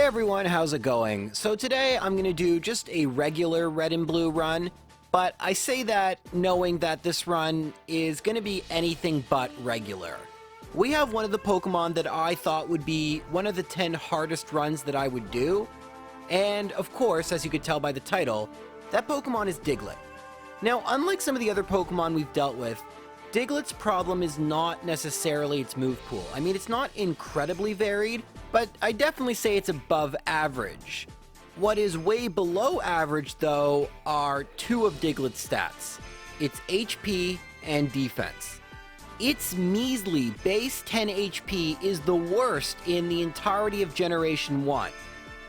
everyone, how's it going? So today I'm going to do just a regular red and blue run, but I say that knowing that this run is going to be anything but regular. We have one of the Pokemon that I thought would be one of the 10 hardest runs that I would do, and of course, as you could tell by the title, that Pokemon is Diglett. Now, unlike some of the other Pokemon we've dealt with, Diglett's problem is not necessarily its move pool. I mean, it's not incredibly varied, but I definitely say it's above average. What is way below average, though, are two of Diglett's stats. Its HP and defense. Its measly base 10 HP is the worst in the entirety of Generation 1.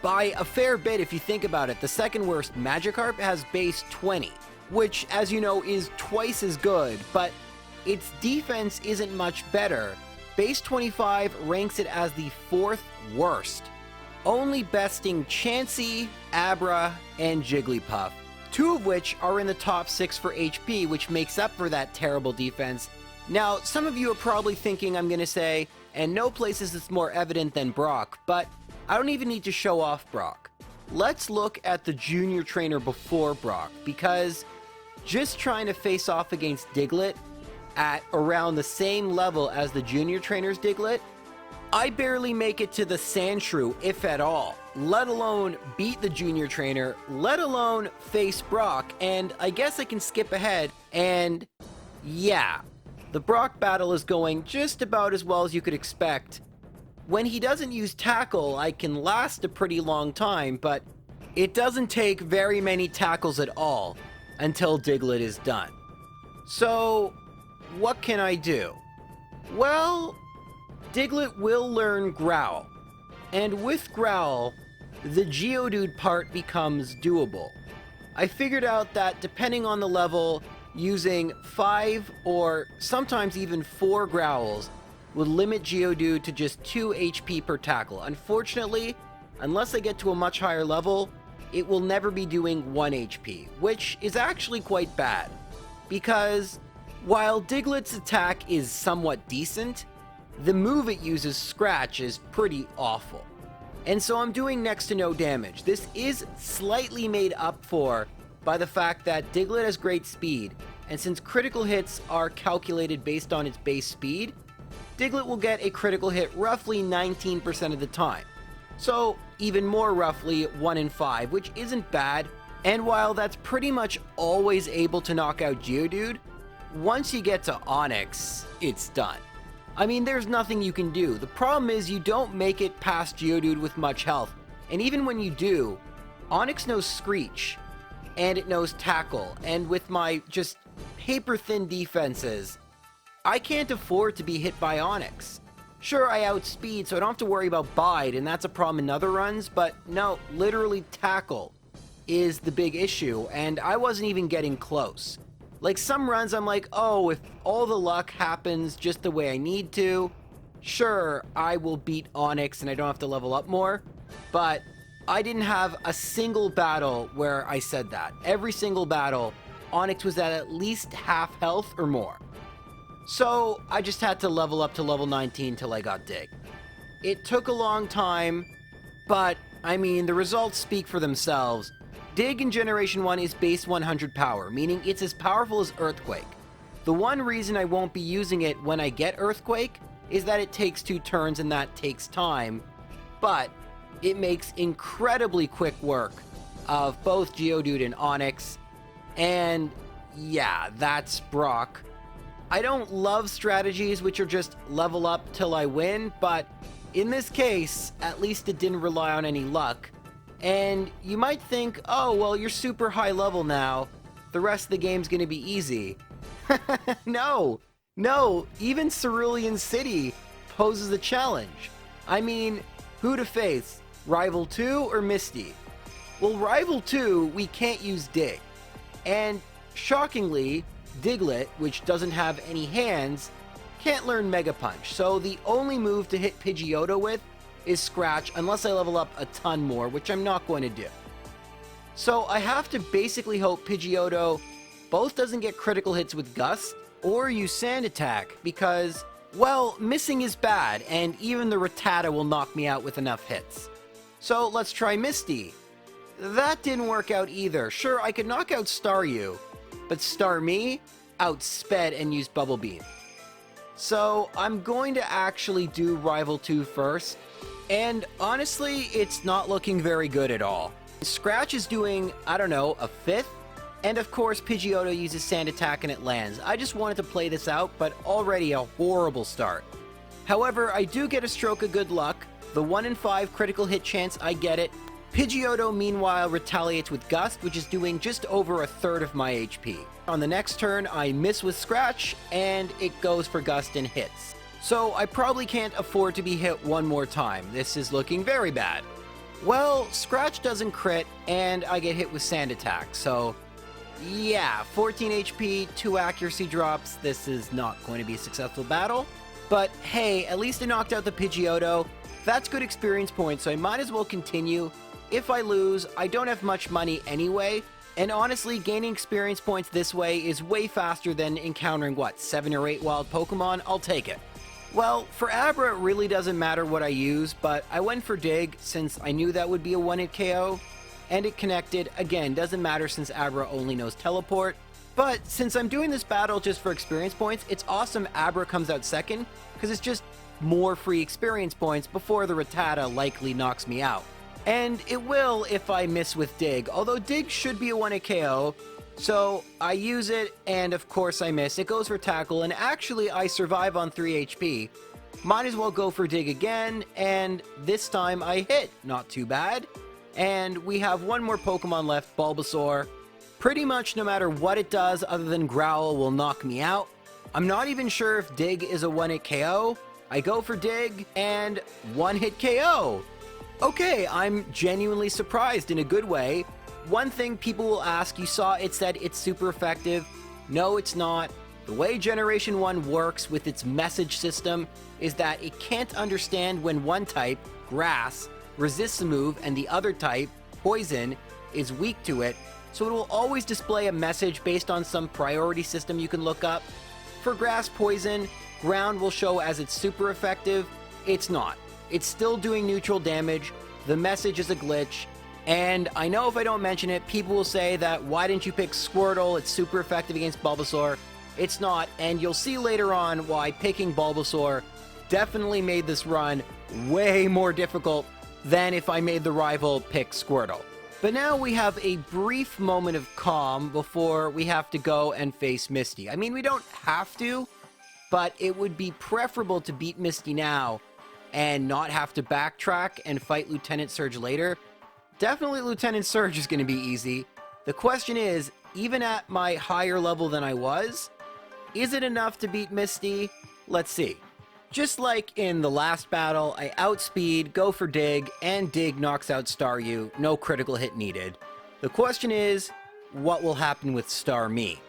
By a fair bit, if you think about it, the second worst, Magikarp, has base 20, which, as you know, is twice as good, but its defense isn't much better. Base 25 ranks it as the 4th worst, only besting Chansey, Abra, and Jigglypuff, two of which are in the top 6 for HP, which makes up for that terrible defense. Now, some of you are probably thinking I'm going to say, and no place is this more evident than Brock, but I don't even need to show off Brock. Let's look at the junior trainer before Brock, because just trying to face off against Diglett at around the same level as the junior trainer's Diglett, I barely make it to the Sandshrew, if at all, let alone beat the junior trainer, let alone face Brock, and I guess I can skip ahead, and yeah, the Brock battle is going just about as well as you could expect. When he doesn't use Tackle, I can last a pretty long time, but it doesn't take very many tackles at all until Diglett is done. So, what can I do? Well, Diglett will learn Growl, and with Growl, the Geodude part becomes doable. I figured out that depending on the level, using 5 or sometimes even 4 Growls would limit Geodude to just 2 HP per tackle. Unfortunately, unless I get to a much higher level, it will never be doing 1 HP, which is actually quite bad, because while Diglett's attack is somewhat decent, the move it uses, Scratch, is pretty awful. And so I'm doing next to no damage. This is slightly made up for by the fact that Diglett has great speed, and since critical hits are calculated based on its base speed, Diglett will get a critical hit roughly 19% of the time. So even more roughly 1 in 5, which isn't bad, and while that's pretty much always able to knock out Geodude, once you get to Onix, it's done. I mean, there's nothing you can do. The problem is you don't make it past Geodude with much health, and even when you do, Onix knows Screech, and it knows Tackle, and with my just paper-thin defenses, I can't afford to be hit by Onix. Sure, I outspeed, so I don't have to worry about Bide, and that's a problem in other runs, but no, literally Tackle is the big issue, and I wasn't even getting close. Like, some runs I'm like, oh, if all the luck happens just the way I need to, sure, I will beat Onix and I don't have to level up more, but I didn't have a single battle where I said that. Every single battle, Onix was at least half health or more. So I just had to level up to level 19 till I got Dig. It took a long time, but I mean, the results speak for themselves. Dig in Generation 1 is base 100 power, meaning it's as powerful as Earthquake. The one reason I won't be using it when I get Earthquake is that it takes 2 turns and that takes time, but it makes incredibly quick work of both Geodude and Onix, and yeah, that's Brock. I don't love strategies which are just level up till I win, but in this case, at least it didn't rely on any luck. And you might think, oh, well, you're super high level now, the rest of the game's gonna be easy. No, even Cerulean City poses a challenge. I mean, who to face, Rival 2 or Misty? Well, Rival 2, we can't use Dig. And shockingly, Diglett, which doesn't have any hands, can't learn Mega Punch, so the only move to hit Pidgeotto with is Scratch, unless I level up a ton more, which I'm not going to do. So I have to basically hope Pidgeotto both doesn't get critical hits with Gust, or use Sand Attack, because, well, missing is bad, and even the Rattata will knock me out with enough hits. So let's try Misty. That didn't work out either. Sure, I could knock out Staryu, but Starmie outsped and used Bubble Beam. So I'm going to actually do Rival 2 first, and honestly, it's not looking very good at all. Scratch is doing, I don't know, a fifth, and of course Pidgeotto uses Sand Attack and it lands. I just wanted to play this out, but already a horrible start. However, I do get a stroke of good luck. The 1 in 5 critical hit chance, I get it. Pidgeotto, meanwhile, retaliates with Gust, which is doing just over a third of my HP. On the next turn, I miss with Scratch, and it goes for Gust and hits. So I probably can't afford to be hit one more time. This is looking very bad. Well, Scratch doesn't crit, and I get hit with Sand Attack, so yeah, 14 HP, 2 accuracy drops. This is not going to be a successful battle. But hey, at least I knocked out the Pidgeotto. That's good experience points, so I might as well continue. If I lose, I don't have much money anyway, and honestly, gaining experience points this way is way faster than encountering, what, 7 or 8 wild Pokemon? I'll take it. Well, for Abra, it really doesn't matter what I use, but I went for Dig since I knew that would be a 1-hit KO, and it connected. Again, doesn't matter since Abra only knows Teleport. But since I'm doing this battle just for experience points, it's awesome Abra comes out second, because it's just more free experience points before the Rattata likely knocks me out. And it will if I miss with Dig, although Dig should be a 1-hit KO, so I use it, and of course I miss. It goes for Tackle, and actually I survive on 3 HP. Might as well go for Dig again, and this time I hit. Not too bad. And we have one more Pokemon left, Bulbasaur. Pretty much no matter what it does other than Growl will knock me out. I'm not even sure if Dig is a 1-hit KO. I go for Dig, and 1-hit KO. Okay, I'm genuinely surprised in a good way. One thing people will ask, you saw it said it's super effective. No, it's not. The way Generation 1 works with its message system is that it can't understand when one type, Grass, resists a move and the other type, Poison, is weak to it, so it will always display a message based on some priority system you can look up. For Grass Poison, Ground will show as it's super effective. It's not. It's still doing neutral damage, the message is a glitch, and I know if I don't mention it, people will say that why didn't you pick Squirtle, it's super effective against Bulbasaur. It's not, and you'll see later on why picking Bulbasaur definitely made this run way more difficult than if I made the rival pick Squirtle. But now we have a brief moment of calm before we have to go and face Misty. I mean, we don't have to, but it would be preferable to beat Misty now and not have to backtrack and fight Lieutenant Surge later. Definitely Lieutenant Surge is going to be easy. The question is, even at my higher level than I was, is it enough to beat Misty? Let's see. Just like in the last battle, I outspeed, go for Dig, and Dig knocks out Staryu, no critical hit needed. The question is, what will happen with Starmie?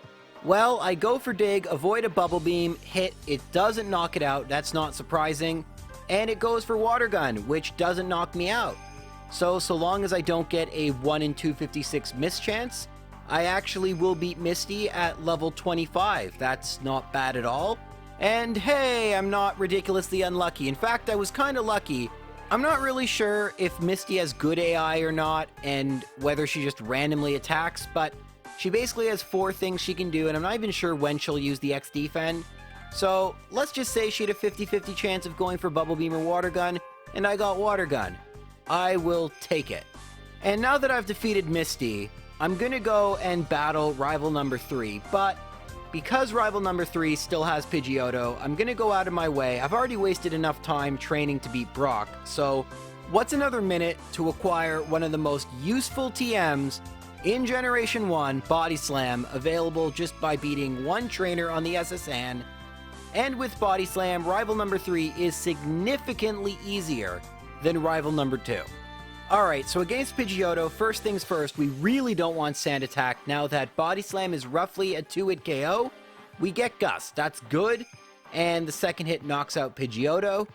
Well, I go for Dig, avoid a Bubble Beam, hit, it doesn't knock it out, that's not surprising, and it goes for Water Gun, which doesn't knock me out. So long as I don't get a 1 in 256 miss chance, I actually will beat Misty at level 25. That's not bad at all. And hey, I'm not ridiculously unlucky. In fact, I was kind of lucky. I'm not really sure if Misty has good AI or not, and whether she just randomly attacks, but she basically has 4 things she can do, and I'm not even sure when she'll use the X Defend. So let's just say she had a 50-50 chance of going for Bubble Beam or Water Gun, and I got Water Gun. I will take it. And now that I've defeated Misty, I'm gonna go and battle rival number 3, but because rival number 3 still has Pidgeotto, I'm gonna go out of my way. I've already wasted enough time training to beat Brock, so what's another minute to acquire one of the most useful TMs in Generation 1, Body Slam, available just by beating one trainer on the SSN. And with Body Slam, rival number 3 is significantly easier than rival number 2. Alright, so against Pidgeotto, first things first, we really don't want Sand Attack now that Body Slam is roughly a 2-hit KO. We get Gust, that's good, and the second hit knocks out Pidgeotto.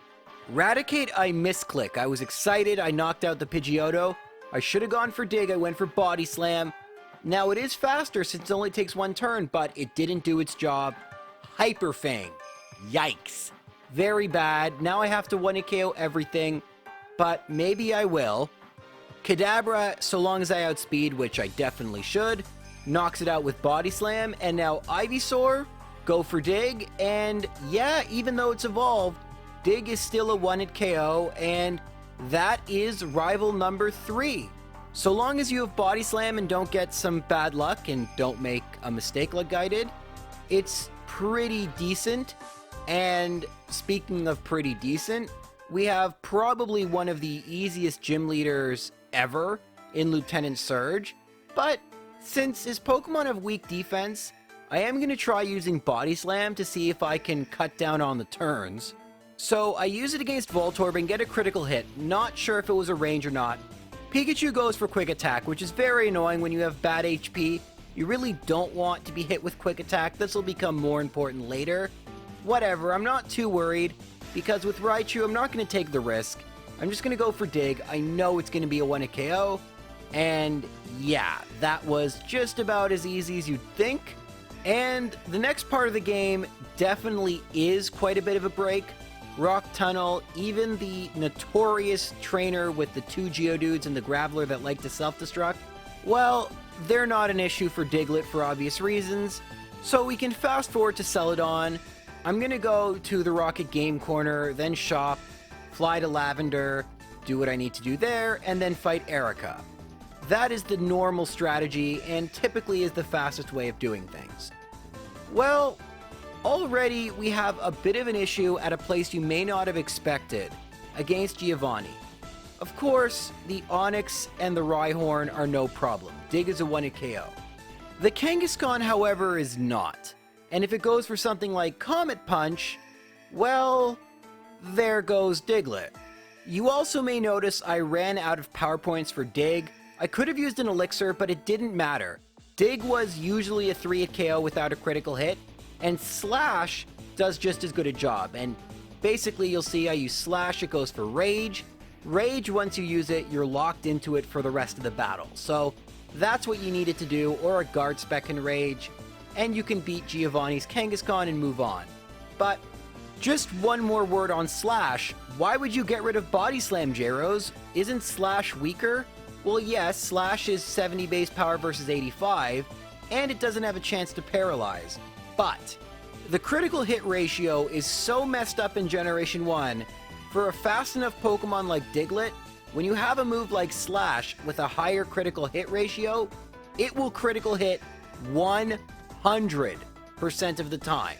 Raticate, I misclick. I was excited, I knocked out the Pidgeotto. I should have gone for Dig, I went for Body Slam. Now it is faster since it only takes 1 turn, but it didn't do its job. Hyper Fang. Yikes. Very bad. Now I have to 1-hit KO everything, but maybe I will. Kadabra, so long as I outspeed, which I definitely should, knocks it out with Body Slam, and now Ivysaur, go for Dig, and yeah, even though it's evolved, Dig is still a one-hit KO, and that is rival number 3. So long as you have Body Slam and don't get some bad luck and don't make a mistake like I did, it's pretty decent. And speaking of pretty decent, we have probably one of the easiest gym leaders ever in Lieutenant Surge, but since his Pokemon have weak defense, I am going to try using Body Slam to see if I can cut down on the turns. So I use it against Voltorb and get a critical hit, not sure if it was a range or not. Pikachu goes for Quick Attack, which is very annoying when you have bad HP. You really don't want to be hit with Quick Attack, this will become more important later. Whatever, I'm not too worried, because with Raichu I'm not going to take the risk. I'm just going to go for Dig, I know it's going to be a 1-hit KO, and yeah, that was just about as easy as you'd think. And the next part of the game definitely is quite a bit of a break. Rock Tunnel, even the notorious trainer with the 2 Geodudes and the Graveler that like to self-destruct, well, they're not an issue for Diglett for obvious reasons. So we can fast forward to Celadon. I'm gonna go to the Rocket Game Corner, then shop, fly to Lavender, do what I need to do there, and then fight Erica. That is the normal strategy and typically is the fastest way of doing things. Well, already we have a bit of an issue at a place you may not have expected, against Giovanni. Of course, the Onix and the Rhyhorn are no problem. Dig is a 1-hit KO. The Kangaskhan, however, is not. And if it goes for something like Comet Punch, well, there goes Diglett. You also may notice I ran out of power points for Dig. I could have used an Elixir, but it didn't matter. Dig was usually a 3-hit KO without a critical hit, and Slash does just as good a job. And basically you'll see I use Slash, it goes for Rage. Rage, once you use it, you're locked into it for the rest of the battle. So that's what you needed to do, or a Guard Spec and Rage, and you can beat Giovanni's Kangaskhan and move on. But just one more word on Slash. Why would you get rid of Body Slam, Gyarados? Isn't Slash weaker? Well, yes, Slash is 70 base power versus 85, and it doesn't have a chance to paralyze. But the critical hit ratio is so messed up in Generation 1, for a fast enough Pokemon like Diglett, when you have a move like Slash with a higher critical hit ratio, it will critical hit 100% of the time.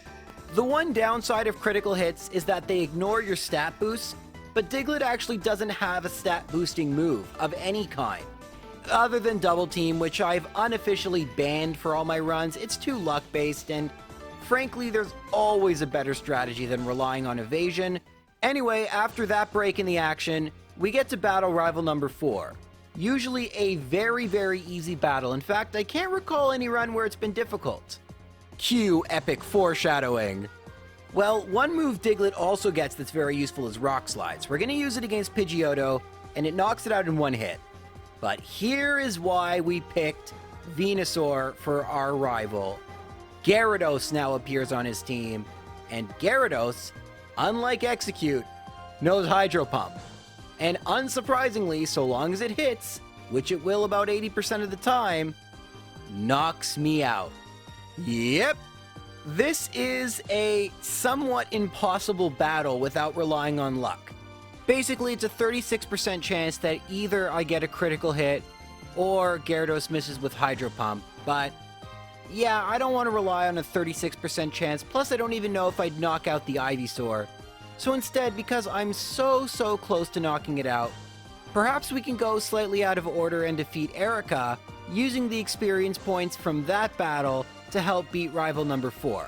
The one downside of critical hits is that they ignore your stat boosts, but Diglett actually doesn't have a stat boosting move of any kind. Other than Double Team, which I've unofficially banned for all my runs, it's too luck based, and frankly there's always a better strategy than relying on evasion. Anyway, after that break in the action, we get to battle rival number 4. Usually a very, very easy battle. In fact, I can't recall any run where it's been difficult. Cue epic foreshadowing. Well, one move Diglett also gets that's very useful is Rock Slides. We're going to use it against Pidgeotto, and it knocks it out in one hit. But here is why we picked Venusaur for our rival. Gyarados now appears on his team, and Gyarados, unlike Execute, knows Hydro Pump. And unsurprisingly, so long as it hits, which it will about 80% of the time, knocks me out. Yep. This is a somewhat impossible battle without relying on luck. Basically, it's a 36% chance that either I get a critical hit or Gyarados misses with Hydro Pump, but yeah, I don't want to rely on a 36% chance, plus I don't even know if I'd knock out the Ivysaur. So instead, because I'm so close to knocking it out, perhaps we can go slightly out of order and defeat Erica, using the experience points from that battle to help beat rival number 4.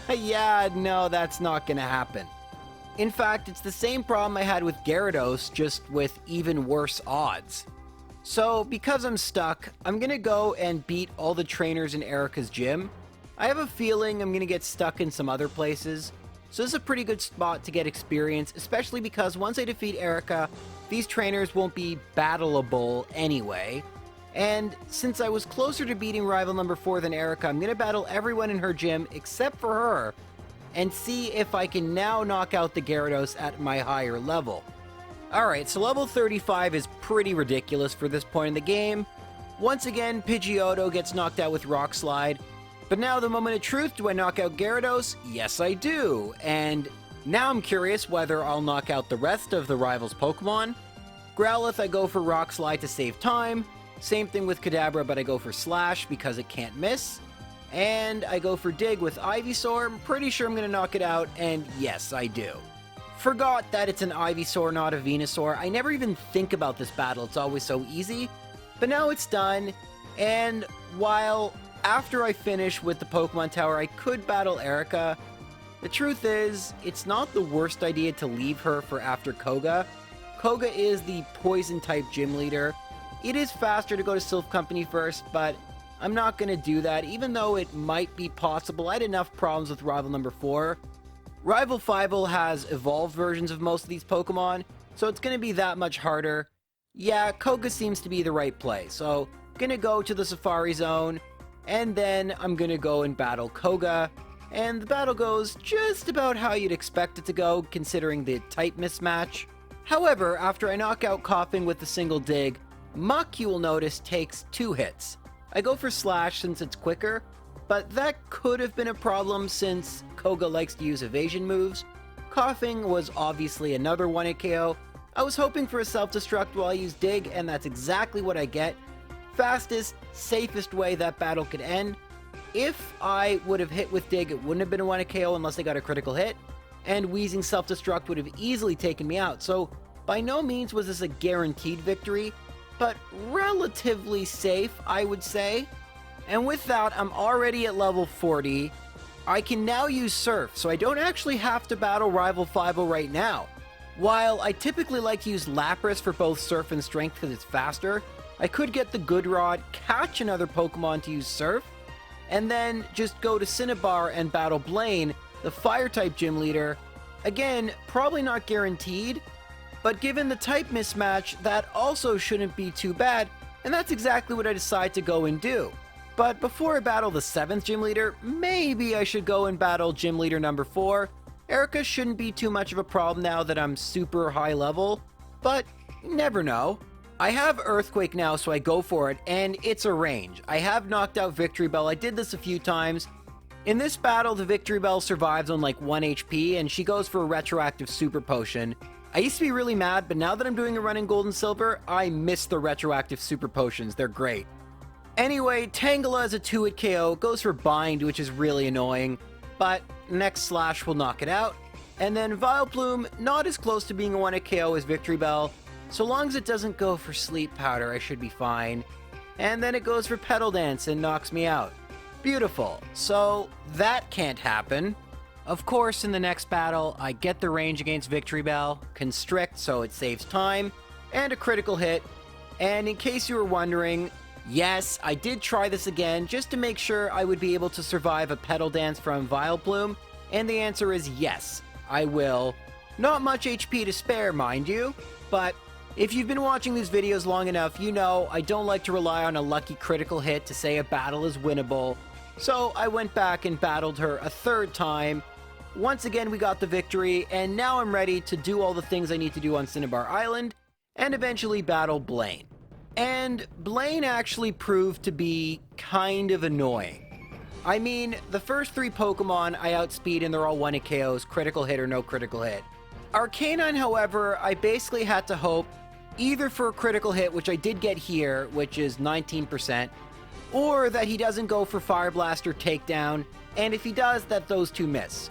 Yeah, no, that's not gonna happen. In fact, it's the same problem I had with Gyarados, just with even worse odds. So, because I'm stuck, I'm gonna go and beat all the trainers in Erica's gym. I have a feeling I'm gonna get stuck in some other places, so this is a pretty good spot to get experience, especially because once I defeat Erica, these trainers won't be battleable anyway. And since I was closer to beating rival number 4 than Erica, I'm gonna battle everyone in her gym except for her, and see if I can now knock out the Gyarados at my higher level. Alright, so level 35 is pretty ridiculous for this point in the game. Once again, Pidgeotto gets knocked out with Rock Slide. But now the moment of truth, do I knock out Gyarados? Yes, I do. And now I'm curious whether I'll knock out the rest of the rival's Pokemon. Growlithe, I go for Rock Slide to save time. Same thing with Kadabra, but I go for Slash because it can't miss. And I go for Dig with Ivysaur. I'm pretty sure I'm going to knock it out, and yes, I do. Forgot that it's an Ivysaur, not a Venusaur. I never even think about this battle, it's always so easy. But now it's done, and while after I finish with the Pokemon Tower, I could battle Erica, the truth is, it's not the worst idea to leave her for after Koga. Koga is the Poison-type gym leader. It is faster to go to Silph Company first, but I'm not going to do that, even though it might be possible. I had enough problems with Rival number 4. Rival 5 has evolved versions of most of these Pokemon, so it's going to be that much harder. Yeah, Koga seems to be the right play, so I'm going to go to the Safari Zone, and then I'm going to go and battle Koga, and the battle goes just about how you'd expect it to go, considering the type mismatch. However, after I knock out Koffing with a single dig, Muck, you will notice, takes 2 hits. I go for Slash since it's quicker, but that could have been a problem since Koga likes to use evasion moves. Koffing was obviously another 1-hit KO. I was hoping for a self-destruct while I use Dig, and that's exactly what I get. Fastest, safest way that battle could end. If I would have hit with Dig, it wouldn't have been a 1-hit KO unless I got a critical hit, and Wheezing self-destruct would have easily taken me out, so by no means was this a guaranteed victory, but relatively safe, I would say. And with that, I'm already at level 40. I can now use Surf, so I don't actually have to battle Rival 5 right now. While I typically like to use Lapras for both Surf and Strength because it's faster, I could get the Good Rod, catch another Pokemon to use Surf, and then just go to Cinnabar and battle Blaine, the Fire-type gym leader. Again, probably not guaranteed, but given the type mismatch, that also shouldn't be too bad, and that's exactly what I decide to go and do. But before I battle the 7th gym leader, maybe I should go and battle gym leader number 4. Erica shouldn't be too much of a problem now that I'm super high level, but you never know. I have Earthquake now, so I go for it, and it's a range. I have knocked out Victory Bell. I did this a few times. In this battle, the Victory Bell survives on like 1 HP, and she goes for a retroactive Super Potion. I used to be really mad, but now that I'm doing a run in Gold and Silver, I miss the retroactive Super Potions. They're great. Anyway, Tangela is a 2-hit KO, goes for Bind, which is really annoying, but next Slash will knock it out. And then Vileplume, not as close to being a 1-hit KO as Victory Bell. So long as it doesn't go for Sleep Powder, I should be fine. And then it goes for Petal Dance and knocks me out. Beautiful. So that can't happen. Of course, in the next battle, I get the range against Victory Bell, Constrict so it saves time, and a critical hit. And in case you were wondering, yes, I did try this again just to make sure I would be able to survive a Petal Dance from Vileplume, and the answer is yes, I will. Not much HP to spare, mind you, but if you've been watching these videos long enough, you know I don't like to rely on a lucky critical hit to say a battle is winnable. So I went back and battled her a 3rd time. Once again, we got the victory, and now I'm ready to do all the things I need to do on Cinnabar Island, and eventually battle Blaine. And Blaine actually proved to be kind of annoying. I mean, the first 3 Pokemon I outspeed and they're all 1-hit KOs, critical hit or no critical hit. Arcanine, however, I basically had to hope either for a critical hit, which I did get here, which is 19%, or that he doesn't go for Fire Blast or Takedown, and if he does, that those 2 miss.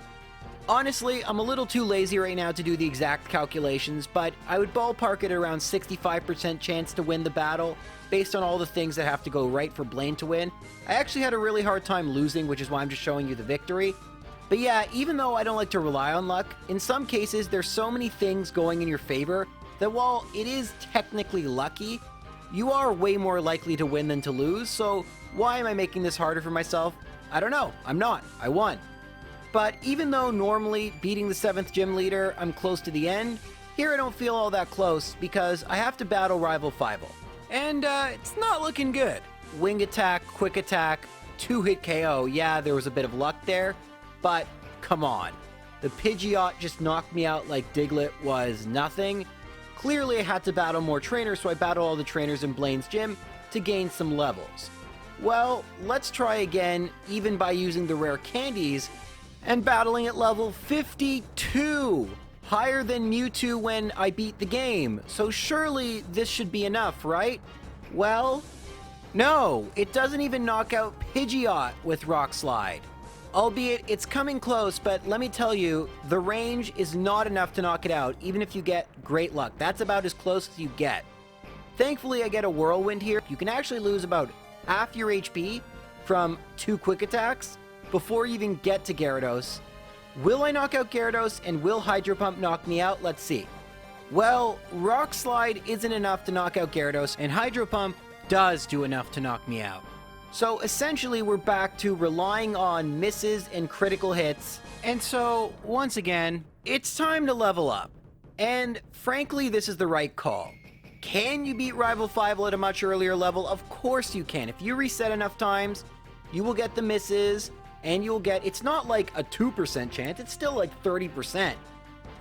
Honestly, I'm a little too lazy right now to do the exact calculations, but I would ballpark it around 65% chance to win the battle, based on all the things that have to go right for Blaine to win. I actually had a really hard time losing, which is why I'm just showing you the victory. But yeah, even though I don't like to rely on luck, in some cases there's so many things going in your favor that while it is technically lucky, you are way more likely to win than to lose, so why am I making this harder for myself? I don't know. I'm not. I won. But even though normally beating the 7th gym leader, I'm close to the end, here I don't feel all that close because I have to battle Rival 5. And it's not looking good. Wing attack, quick attack, 2-hit KO. Yeah, there was a bit of luck there, but come on. The Pidgeot just knocked me out like Diglett was nothing. Clearly I had to battle more trainers, so I battled all the trainers in Blaine's gym to gain some levels. Well, let's try again, even by using the rare candies, and battling at level 52! Higher than Mewtwo when I beat the game, so surely this should be enough, right? Well, no, it doesn't even knock out Pidgeot with Rock Slide. Albeit, it's coming close, but let me tell you, the range is not enough to knock it out, even if you get great luck. That's about as close as you get. Thankfully, I get a Whirlwind here. You can actually lose about half your HP from 2 quick attacks before you even get to Gyarados. Will I knock out Gyarados, and will Hydro Pump knock me out? Let's see. Well, Rock Slide isn't enough to knock out Gyarados, and Hydro Pump does do enough to knock me out. So essentially, we're back to relying on misses and critical hits. And so, once again, it's time to level up. And frankly, this is the right call. Can you beat Rival 5 at a much earlier level? Of course you can. If you reset enough times, you will get the misses, and you'll get, it's not like a 2% chance, it's still like 30%.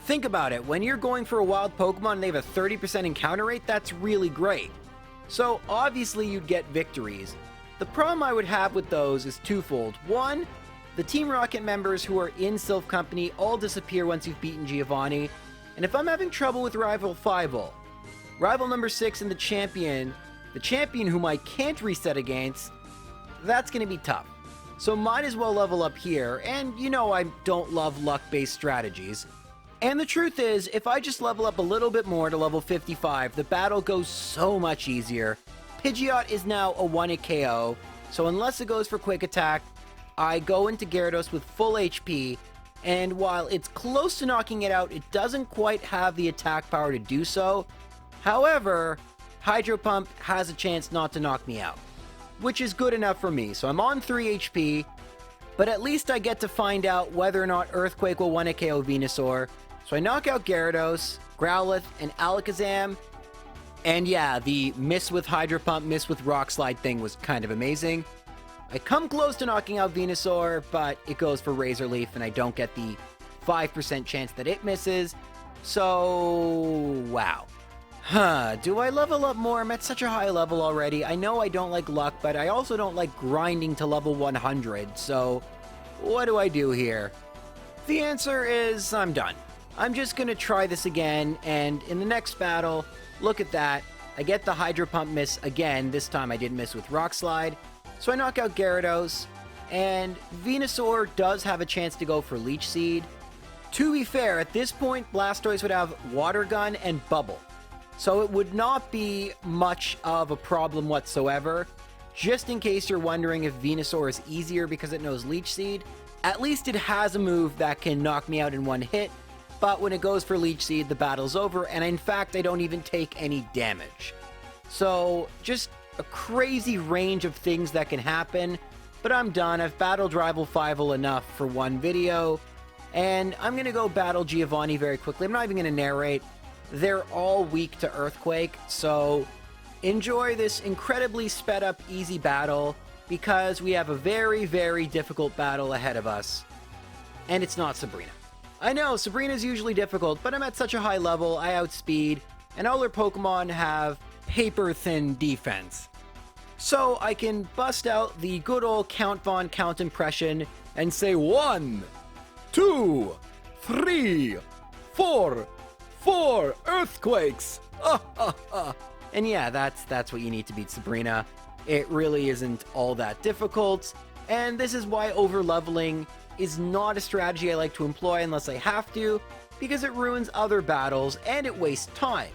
Think about it, when you're going for a wild Pokemon and they have a 30% encounter rate, that's really great. So obviously you'd get victories. The problem I would have with those is twofold. One, the Team Rocket members who are in Sylph Company all disappear once you've beaten Giovanni, and if I'm having trouble with Rival 5, Rival number 6 and the champion whom I can't reset against, that's going to be tough. So might as well level up here, and you know I don't love luck-based strategies. And the truth is, if I just level up a little bit more to level 55, the battle goes so much easier. Pidgeot is now a 1-hit KO, so unless it goes for Quick Attack, I go into Gyarados with full HP, and while it's close to knocking it out, it doesn't quite have the attack power to do so. However, Hydro Pump has a chance not to knock me out, which is good enough for me. So I'm on 3 HP, but at least I get to find out whether or not Earthquake will 1-hit KO Venusaur. So I knock out Gyarados, Growlithe, and Alakazam. And yeah, the miss with Hydro Pump, miss with Rock Slide thing was kind of amazing. I come close to knocking out Venusaur, but it goes for Razor Leaf, and I don't get the 5% chance that it misses. So, wow. Do I level up more? I'm at such a high level already. I know I don't like luck, but I also don't like grinding to level 100, so what do I do here? The answer is I'm done. I'm just gonna try this again, and in the next battle, look at that. I get the Hydro Pump miss again. This time I didn't miss with Rock Slide. So I knock out Gyarados, and Venusaur does have a chance to go for Leech Seed. To be fair, at this point, Blastoise would have Water Gun and Bubble. So it would not be much of a problem whatsoever. Just in case you're wondering if Venusaur is easier because it knows Leech Seed, at least it has a move that can knock me out in one hit. But when it goes for Leech Seed, the battle's over, and in fact, I don't even take any damage. So, just a crazy range of things that can happen, but I'm done. I've battled Rival 5 enough for one video, and I'm going to go battle Giovanni very quickly. I'm not even going to narrate. They're all weak to Earthquake, so enjoy this incredibly sped up, easy battle, because we have a very, very difficult battle ahead of us, and it's not Sabrina. I know, Sabrina's usually difficult, but I'm at such a high level, I outspeed, and all her Pokemon have paper-thin defense. So I can bust out the good old Count Von Count impression and say 1, 2, 3, 4 earthquakes! And yeah, that's what you need to beat Sabrina. It really isn't all that difficult, and this is why over-leveling is not a strategy I like to employ unless I have to, because it ruins other battles and it wastes time.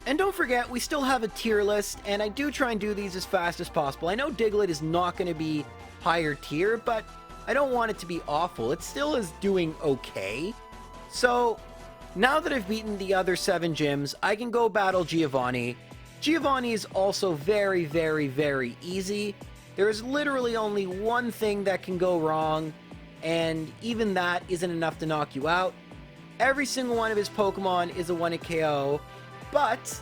And don't forget, we still have a tier list, and I do try and do these as fast as possible. I know Diglett is not going to be higher tier, but I don't want it to be awful. It still is doing okay. So, now that I've beaten the other 7 gyms, I can go battle Giovanni. Giovanni is also very, very, very easy. There is literally only one thing that can go wrong, and even that isn't enough to knock you out. Every single one of his Pokemon is a 1-hit KO, but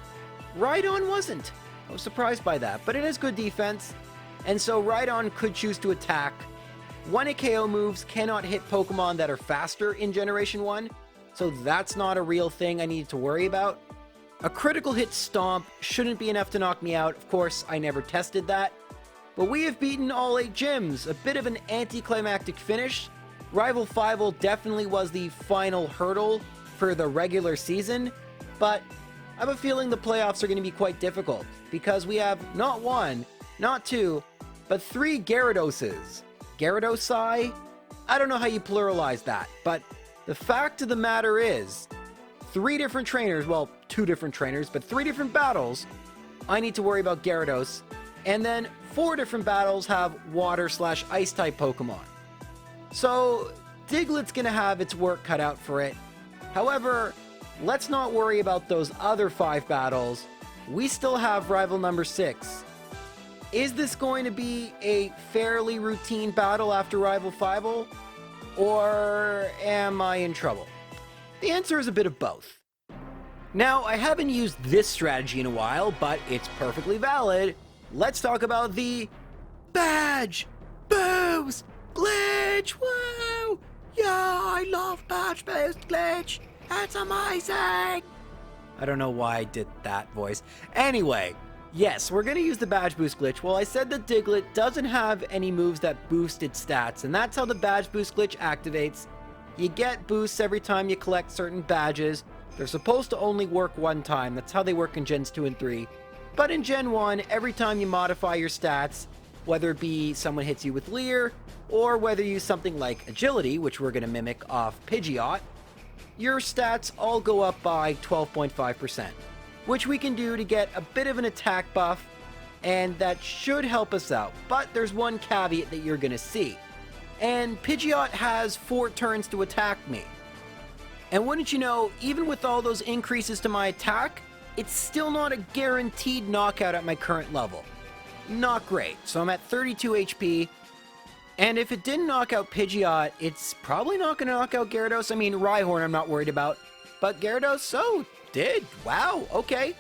Rhydon wasn't. I was surprised by that, but it has good defense, and so Rhydon could choose to attack. 1-hit KO moves cannot hit Pokemon that are faster in Generation 1, so that's not a real thing I need to worry about. A critical hit Stomp shouldn't be enough to knock me out. Of course, I never tested that. But we have beaten all 8 gyms. A bit of an anticlimactic finish. Rival Fivel definitely was the final hurdle for the regular season, but I have a feeling the playoffs are going to be quite difficult because we have not 1, not 2, but 3 Gyaradoses. Gyaradosi? I don't know how you pluralize that, but the fact of the matter is, 3 different trainers, well, 2 different trainers, but 3 different battles, I need to worry about Gyarados, and then 4 different battles have Water/Ice type Pokemon. So, Diglett's gonna have its work cut out for it. However, let's not worry about those other 5 battles. We still have rival number 6. Is this going to be a fairly routine battle after rival Fivel? Or am I in trouble? The answer is a bit of both. Now, I haven't used this strategy in a while, but it's perfectly valid. Let's talk about the Badge Boost Glitch! Woo! Yeah, I love Badge Boost Glitch! That's amazing! I don't know why I did that voice. Anyway, yes, we're gonna use the Badge Boost Glitch. Well, I said that Diglett doesn't have any moves that boost its stats, and that's how the Badge Boost Glitch activates. You get boosts every time you collect certain badges. They're supposed to only work one time. That's how they work in Gens 2 and 3. But in Gen 1, every time you modify your stats, whether it be someone hits you with Leer, or whether you use something like Agility, which we're going to mimic off Pidgeot, your stats all go up by 12.5%, which we can do to get a bit of an attack buff, and that should help us out. But there's one caveat that you're going to see, and Pidgeot has 4 turns to attack me. And wouldn't you know, even with all those increases to my attack, it's still not a guaranteed knockout at my current level. Not great. So I'm at 32 HP. And if it didn't knock out Pidgeot, it's probably not going to knock out Gyarados. I mean, Rhyhorn I'm not worried about. But Gyarados, did. Wow, okay.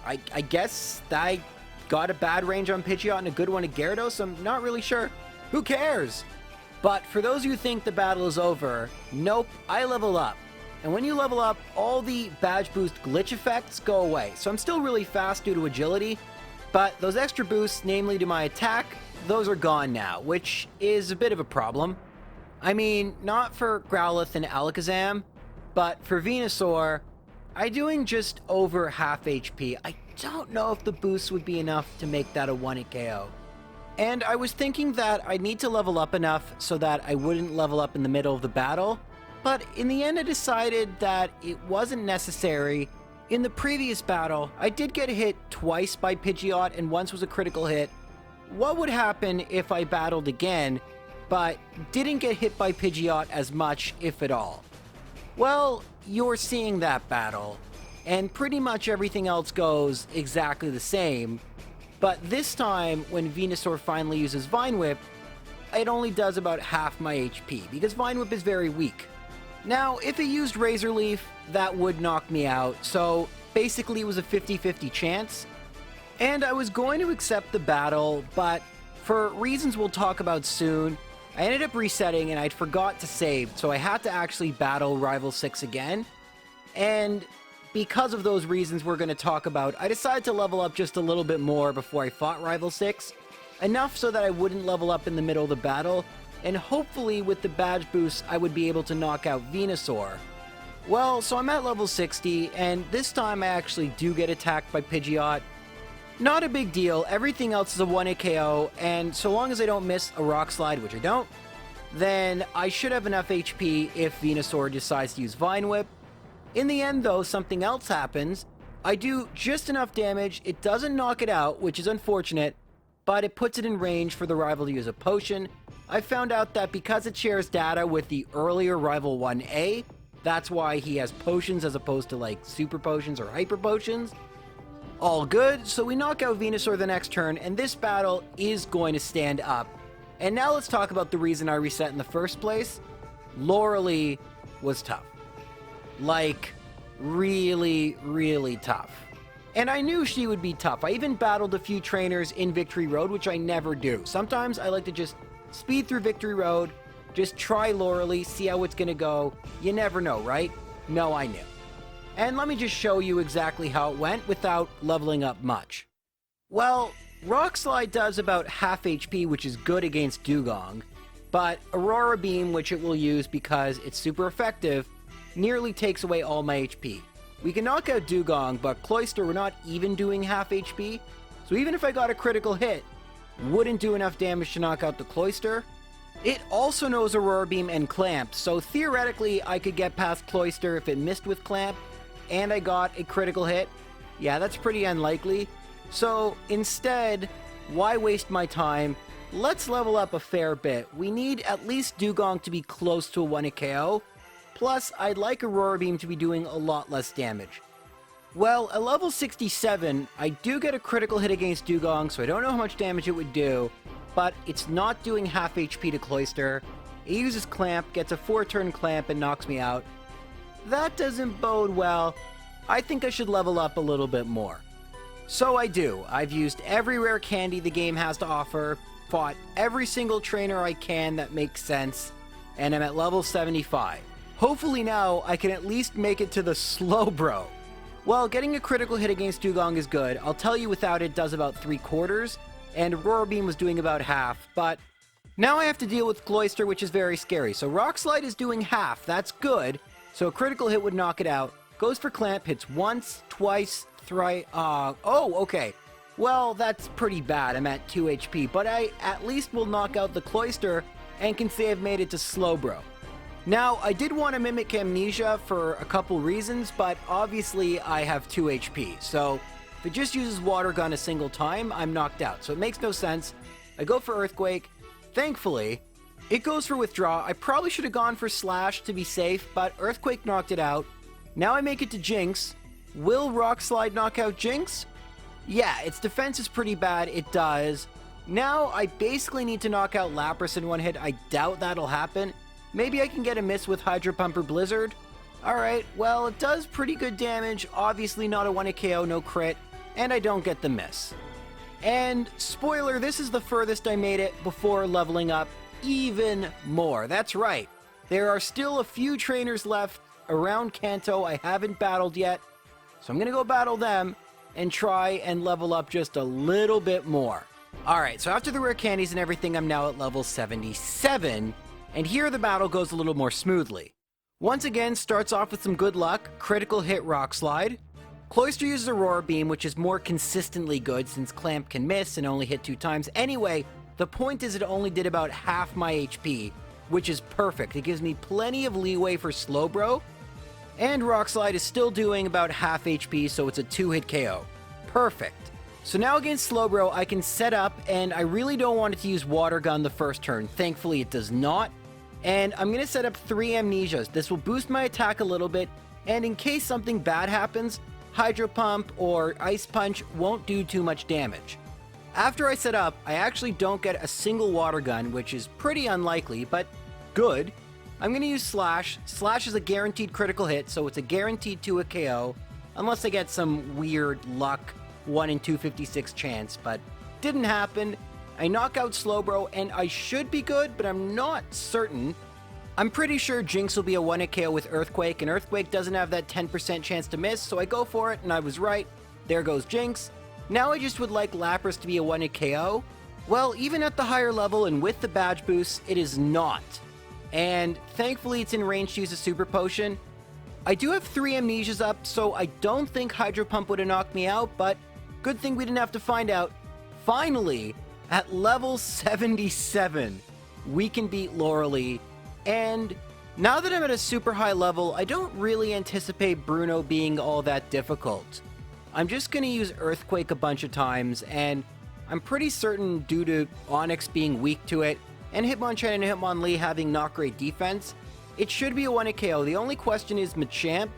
I guess I got a bad range on Pidgeot and a good one at Gyarados. I'm not really sure. Who cares? But for those who think the battle is over, nope, I level up. And when you level up, all the Badge Boost glitch effects go away. So I'm still really fast due to agility, but those extra boosts, namely to my attack, those are gone now, which is a bit of a problem. I mean, not for Growlithe and Alakazam, but for Venusaur, I'm doing just over half HP. I don't know if the boost would be enough to make that a 1-hit KO. And I was thinking that I need to level up enough so that I wouldn't level up in the middle of the battle, but in the end I decided that it wasn't necessary. In the previous battle, I did get hit twice by Pidgeot and once was a critical hit. What would happen if I battled again, but didn't get hit by Pidgeot as much, if at all? Well, you're seeing that battle, and pretty much everything else goes exactly the same, but this time, when Venusaur finally uses Vine Whip, it only does about half my HP, because Vine Whip is very weak. Now, if it used Razor Leaf, that would knock me out, so basically it was a 50-50 chance. And I was going to accept the battle, but for reasons we'll talk about soon, I ended up resetting and I'd forgot to save, so I had to actually battle Rival 6 again. And because of those reasons we're going to talk about, I decided to level up just a little bit more before I fought Rival 6. Enough so that I wouldn't level up in the middle of the battle, and hopefully with the badge boost I would be able to knock out Venusaur. Well, so I'm at level 60, and this time I actually do get attacked by Pidgeot. Not a big deal, everything else is a 1-hit KO, and so long as I don't miss a Rock Slide, which I don't, then I should have enough HP if Venusaur decides to use Vine Whip. In the end though, something else happens. I do just enough damage, it doesn't knock it out, which is unfortunate, but it puts it in range for the rival to use a potion. I found out that because it shares data with the earlier rival 1A, that's why he has potions as opposed to like super potions or hyper potions. All good, so we knock out Venusaur the next turn, and this battle is going to stand up. And now let's talk about the reason I reset in the first place. Lorelie was tough. Like, really, really tough. And I knew she would be tough. I even battled a few trainers in Victory Road, which I never do. Sometimes I like to just speed through Victory Road, just try Lorelie, see how it's gonna go. You never know, right? No, I knew. And let me just show you exactly how it went without leveling up much. Well, Rock Slide does about half HP, which is good against Dugong, but Aurora Beam, which it will use because it's super effective, nearly takes away all my HP. We can knock out Dugong, but Cloyster, we're not even doing half HP, so even if I got a critical hit, wouldn't do enough damage to knock out the Cloyster. It also knows Aurora Beam and Clamp, so theoretically I could get past Cloyster if it missed with Clamp, and I got a critical hit. Yeah, that's pretty unlikely. So instead, why waste my time? Let's level up a fair bit. We need at least Dugong to be close to a 1-hit KO, plus I'd like Aurora Beam to be doing a lot less damage. Well, at level 67, I do get a critical hit against Dugong, so I don't know how much damage it would do, but it's not doing half HP to Cloyster. It uses Clamp, gets a 4-turn Clamp, and knocks me out. That doesn't bode well. I think I should level up a little bit more. So I do. I've used every rare candy the game has to offer, fought every single trainer I can that makes sense, and I'm at level 75. Hopefully now I can at least make it to the Slowbro. Well, getting a critical hit against Dugong is good. I'll tell you without it does about 3/4, and Aurora Beam was doing about half, but now I have to deal with Cloyster, which is very scary. So Rock Slide is doing half, that's good. So a critical hit would knock it out. Goes for Clamp, hits once, twice, thrice. Oh, okay. Well, that's pretty bad. I'm at 2 HP, but I at least will knock out the Cloyster and can say I've made it to Slowbro. Now, I did want to mimic Amnesia for a couple reasons, but obviously I have 2 HP. So if it just uses Water Gun a single time, I'm knocked out. So it makes no sense. I go for Earthquake. Thankfully, it goes for Withdraw. I probably should have gone for Slash to be safe, but Earthquake knocked it out. Now I make it to Jinx. Will Rock Slide knock out Jinx? Yeah, its defense is pretty bad. It does. Now I basically need to knock out Lapras in one hit. I doubt that'll happen. Maybe I can get a miss with Hydro Pump or Blizzard. Alright, well, it does pretty good damage. Obviously not a 1-hit KO, no crit. And I don't get the miss. And, spoiler, this is the furthest I made it before leveling up even more. That's right. There are still a few trainers left around Kanto I haven't battled yet. So I'm going to go battle them and try and level up just a little bit more. Alright, so after the rare candies and everything, I'm now at level 77. And here the battle goes a little more smoothly. Once again, starts off with some good luck, critical hit Rock Slide. Cloyster uses Aurora Beam, which is more consistently good since Clamp can miss and only hit 2 times. Anyway, the point is it only did about half my HP, which is perfect. It gives me plenty of leeway for Slowbro. And Rock Slide is still doing about half HP, so it's a 2-hit KO. Perfect. So now against Slowbro, I can set up, and I really don't want it to use Water Gun the first turn. Thankfully, it does not. And I'm going to set up 3 Amnesias. This will boost my attack a little bit, and in case something bad happens, Hydro Pump or Ice Punch won't do too much damage. After I set up, I actually don't get a single Water Gun, which is pretty unlikely, but good. I'm going to use Slash. Slash is a guaranteed critical hit, so it's a guaranteed 2-hit KO, unless I get some weird luck 1 in 256 chance, but didn't happen. I knock out Slowbro, and I should be good, but I'm not certain. I'm pretty sure Jinx will be a 1-hit KO with Earthquake, and Earthquake doesn't have that 10% chance to miss, so I go for it, and I was right. There goes Jinx. Now I just would like Lapras to be a 1-hit KO. Well, even at the higher level and with the badge boost, it is not. And thankfully it's in range to use a Super Potion. I do have 3 Amnesias up, so I don't think Hydro Pump would have knocked me out, but good thing we didn't have to find out. Finally, at level 77, we can beat Lorelee. And now that I'm at a super high level, I don't really anticipate Bruno being all that difficult. I'm just going to use Earthquake a bunch of times, and I'm pretty certain due to Onyx being weak to it, and Hitmonchan and Hitmonlee having not great defense, it should be a 1-hit KO. The only question is Machamp.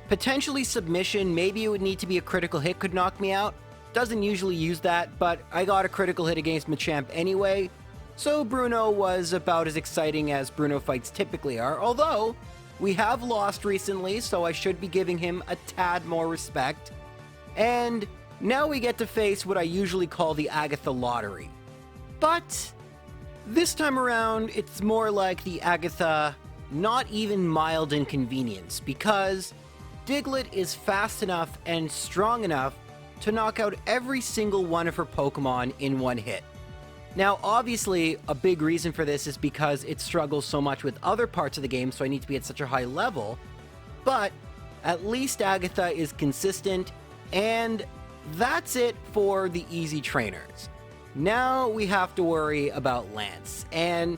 Potentially Submission, maybe it would need to be a critical hit could knock me out. Doesn't usually use that, but I got a critical hit against Machamp anyway, so Bruno was about as exciting as Bruno fights typically are, although we have lost recently, so I should be giving him a tad more respect. And now we get to face what I usually call the Agatha Lottery. But this time around, it's more like the Agatha not even mild inconvenience, because Diglett is fast enough and strong enough to knock out every single one of her Pokemon in one hit. Now, obviously, a big reason for this is because it struggles so much with other parts of the game, so I need to be at such a high level, but at least Agatha is consistent, and that's it for the easy trainers. Now we have to worry about Lance, and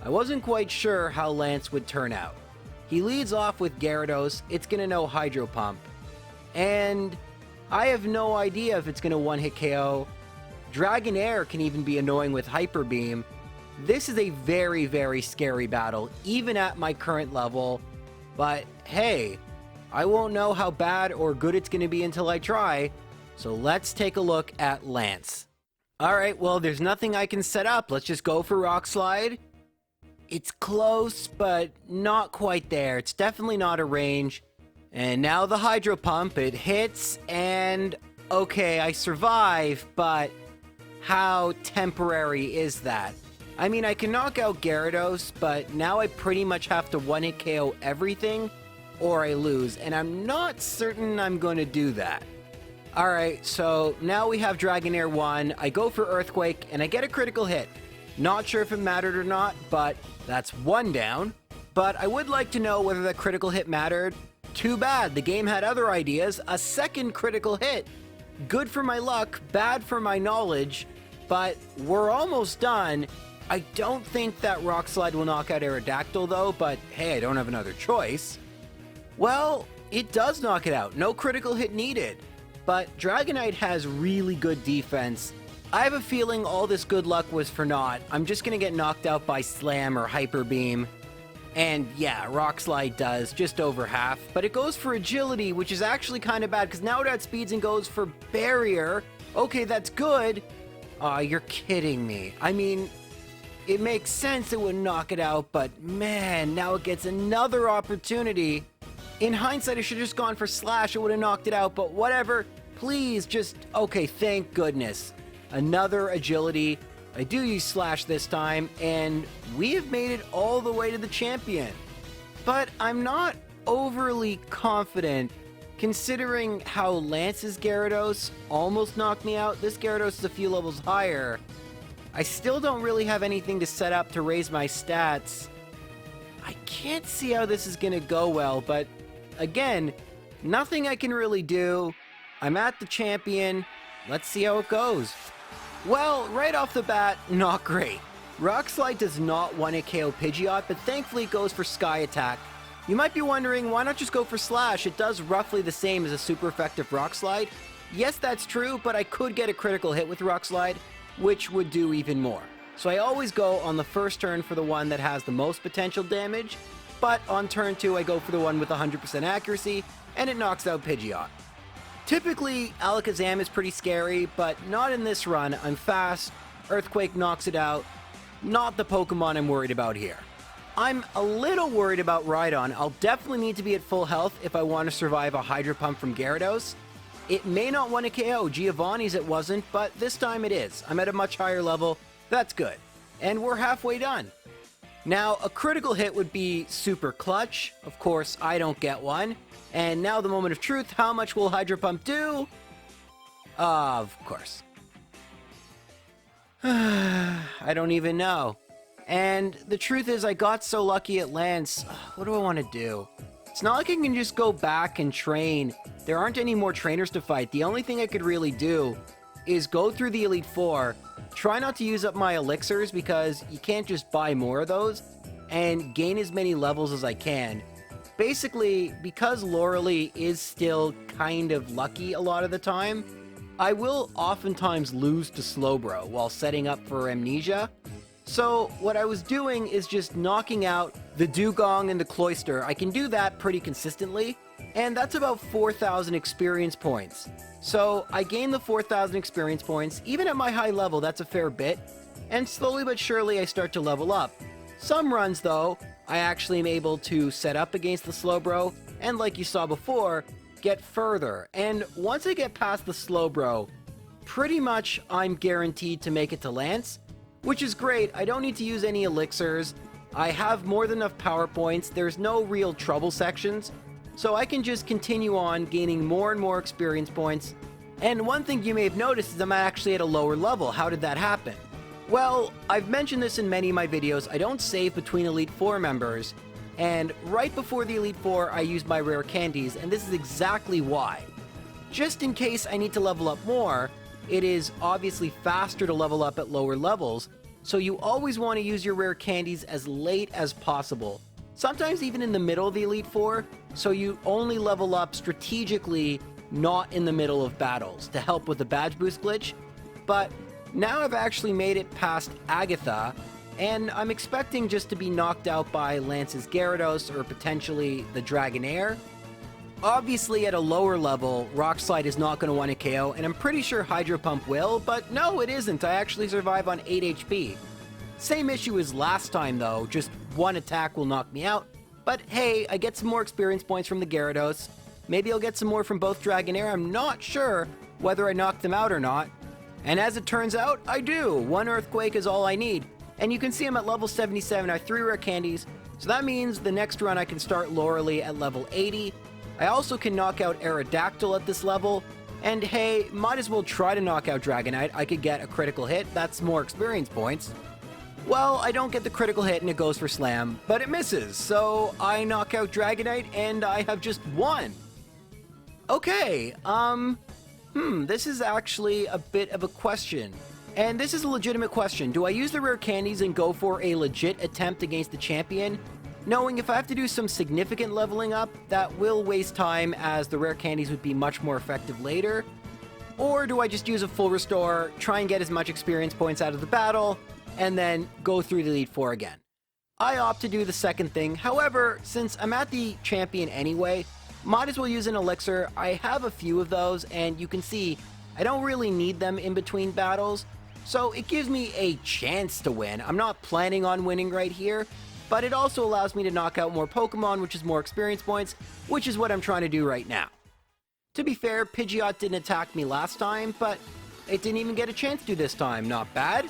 I wasn't quite sure how Lance would turn out. He leads off with Gyarados, it's gonna know Hydro Pump, and I have no idea if it's gonna one-hit KO. Dragonair can even be annoying with Hyper Beam. This is a very, very scary battle, even at my current level, but hey, I won't know how bad or good it's gonna be until I try, so let's take a look at Lance. Alright, well, there's nothing I can set up. Let's just go for Rock Slide. It's close, but not quite there. It's definitely not a range. And now the Hydro Pump, it hits, and okay, I survive, but how temporary is that? I mean, I can knock out Gyarados, but now I pretty much have to one-hit KO everything, or I lose, and I'm not certain I'm going to do that. Alright, so now we have Dragonair 1, I go for Earthquake, and I get a critical hit. Not sure if it mattered or not, but that's one down. But I would like to know whether that critical hit mattered. Too bad, the game had other ideas. A second critical hit. Good for my luck, bad for my knowledge, but we're almost done. I don't think that Rock Slide will knock out Aerodactyl though, but hey, I don't have another choice. Well, it does knock it out, no critical hit needed. But Dragonite has really good defense. I have a feeling all this good luck was for naught. I'm just gonna get knocked out by Slam or Hyper Beam. And yeah, Rock Slide does, just over half. But it goes for Agility, which is actually kind of bad, because now it outspeeds and goes for Barrier. Okay, that's good. Aw, you're kidding me. I mean, it makes sense it would knock it out, but man, now it gets another opportunity. In hindsight, I should have just gone for Slash, it would have knocked it out, but whatever. Please, just, okay, thank goodness. Another Agility. I do use Slash this time, and we have made it all the way to the champion. But I'm not overly confident, considering how Lance's Gyarados almost knocked me out. This Gyarados is a few levels higher. I still don't really have anything to set up to raise my stats. I can't see how this is going to go well, but again, nothing I can really do. I'm at the champion. Let's see how it goes. Well, right off the bat, not great. Rock Slide does not one-hit KO Pidgeot, but thankfully it goes for Sky Attack. You might be wondering, why not just go for Slash? It does roughly the same as a super effective Rock Slide. Yes, that's true, but I could get a critical hit with Rock Slide, which would do even more. So I always go on the first turn for the one that has the most potential damage, but on turn 2 I go for the one with 100% accuracy, and it knocks out Pidgeot. Typically, Alakazam is pretty scary, but not in this run. I'm fast, Earthquake knocks it out. Not the Pokemon I'm worried about here. I'm a little worried about Rhydon. I'll definitely need to be at full health if I want to survive a Hydro Pump from Gyarados. It may not want to KO. Giovanni's it wasn't, but this time it is. I'm at a much higher level. That's good. And we're halfway done. Now, a critical hit would be super clutch. Of course, I don't get one. And now the moment of truth, how much will Hydro Pump do? Of course. I don't even know. And the truth is, I got so lucky at Lance. What do I want to do? It's not like I can just go back and train. There aren't any more trainers to fight. The only thing I could really do is go through the Elite Four, try not to use up my elixirs because you can't just buy more of those, and gain as many levels as I can. Basically, because Lorelei is still kind of lucky a lot of the time, I will oftentimes lose to Slowbro while setting up for Amnesia. So what I was doing is just knocking out the Dugong and the Cloyster. I can do that pretty consistently, and that's about 4,000 experience points. So I gain the 4,000 experience points. Even at my high level, that's a fair bit, and slowly but surely I start to level up. Some runs, though, I actually am able to set up against the Slowbro, and like you saw before, get further. And once I get past the Slowbro, pretty much I'm guaranteed to make it to Lance, which is great. I don't need to use any elixirs. I have more than enough power points. There's no real trouble sections. so I can just continue on gaining more and more experience points. And one thing you may have noticed is I'm actually at a lower level. How did that happen? Well, I've mentioned this in many of my videos, I don't save between Elite Four members, and right before the Elite Four I use my rare candies, and this is exactly why. Just in case I need to level up more, it is obviously faster to level up at lower levels, so you always want to use your rare candies as late as possible. Sometimes even in the middle of the Elite Four, so you only level up strategically, not in the middle of battles, to help with the badge boost glitch. But now I've actually made it past Agatha, and I'm expecting just to be knocked out by Lance's Gyarados or potentially the Dragonair. Obviously at a lower level, Rock Slide is not going to want to KO, and I'm pretty sure Hydro Pump will, but no, it isn't. I actually survive on 8 HP. Same issue as last time though, just one attack will knock me out. But hey, I get some more experience points from the Gyarados. Maybe I'll get some more from both Dragonair, I'm not sure whether I knocked them out or not. And as it turns out, I do. One Earthquake is all I need. And you can see I'm at level 77, I have 3 rare candies, so that means the next run I can start Lorelei at level 80. I also can knock out Aerodactyl at this level, and hey, might as well try to knock out Dragonite. I could get a critical hit, that's more experience points. Well, I don't get the critical hit and it goes for Slam, but it misses, so I knock out Dragonite and I have just won. Okay, this is actually a bit of a question. And this is a legitimate question. Do I use the rare candies and go for a legit attempt against the champion, knowing if I have to do some significant leveling up, that will waste time as the rare candies would be much more effective later? Or do I just use a full restore, try and get as much experience points out of the battle, and then go through the Elite Four again? I opt to do the second thing. However, since I'm at the champion anyway, might as well use an elixir. I have a few of those, and you can see I don't really need them in between battles, so it gives me a chance to win. I'm not planning on winning right here, but it also allows me to knock out more Pokemon, which is more experience points, which is what I'm trying to do right now. To be fair, Pidgeot didn't attack me last time, but it didn't even get a chance to this time. Not bad.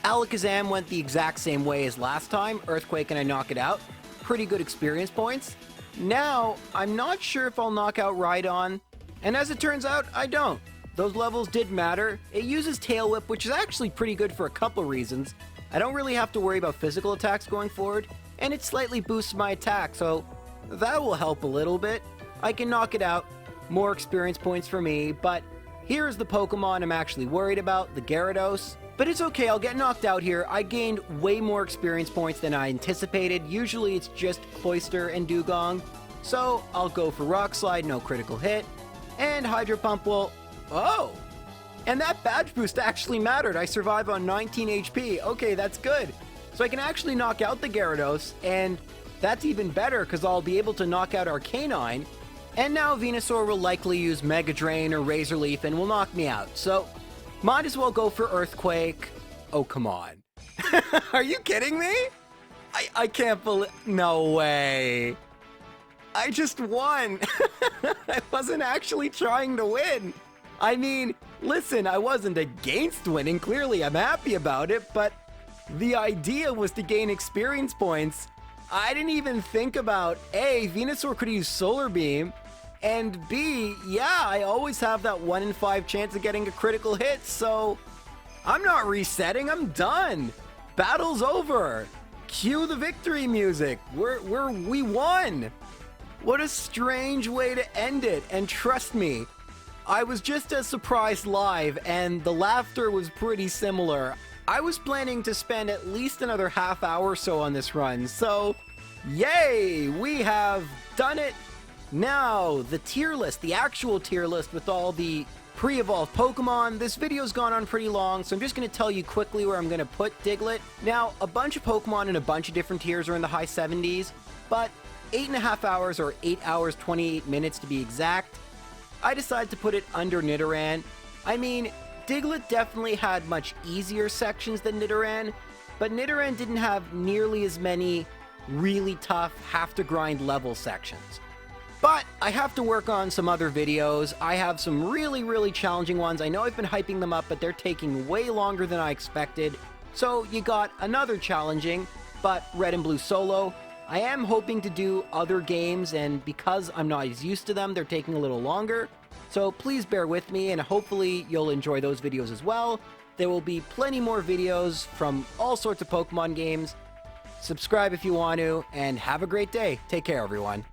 Alakazam went the exact same way as last time, Earthquake, and I knock it out. Pretty good experience points. Now, I'm not sure if I'll knock out Rhydon, and as it turns out, I don't. Those levels did matter. It uses Tail Whip, which is actually pretty good for a couple reasons. I don't really have to worry about physical attacks going forward, and it slightly boosts my attack, so that will help a little bit. I can knock it out. More experience points for me, but here's the Pokemon I'm actually worried about, the Gyarados. But it's okay, I'll get knocked out here. I gained way more experience points than I anticipated. Usually it's just Cloyster and Dugong. So I'll go for Rock Slide, no critical hit. And Hydro Pump will... Oh! And that badge boost actually mattered. I survive on 19 HP. Okay, that's good. So I can actually knock out the Gyarados, and that's even better because I'll be able to knock out Arcanine. And now Venusaur will likely use Mega Drain or Razor Leaf and will knock me out. So... might as well go for Earthquake. Oh, come on. Are you kidding me? I can't believe... no way. I just won. I wasn't actually trying to win. I mean, listen, I wasn't against winning. Clearly, I'm happy about it, but the idea was to gain experience points. I didn't even think about, A, Venusaur could use Solar Beam, and B, yeah, I always have that 1 in 5 chance of getting a critical hit, so I'm not resetting, I'm done. Battle's over. Cue the victory music. We won. What a strange way to end it, and trust me, I was just as surprised live, and the laughter was pretty similar. I was planning to spend at least another half hour or so on this run, so yay, we have done it. Now, the tier list, the actual tier list with all the pre-evolved Pokemon. This video's gone on pretty long, so I'm just going to tell you quickly where I'm going to put Diglett. Now, a bunch of Pokemon in a bunch of different tiers are in the high 70s, but 8.5 hours or 8 hours 28 minutes to be exact, I decided to put it under Nidoran. I mean, Diglett definitely had much easier sections than Nidoran, but Nidoran didn't have nearly as many really tough, have-to-grind level sections. But I have to work on some other videos. I have some really challenging ones. I know I've been hyping them up, but they're taking way longer than I expected. So you got another challenging, but Red and Blue Solo. I am hoping to do other games, and because I'm not as used to them, they're taking a little longer. So please bear with me, and hopefully you'll enjoy those videos as well. There will be plenty more videos from all sorts of Pokemon games. Subscribe if you want to, and have a great day. Take care, everyone.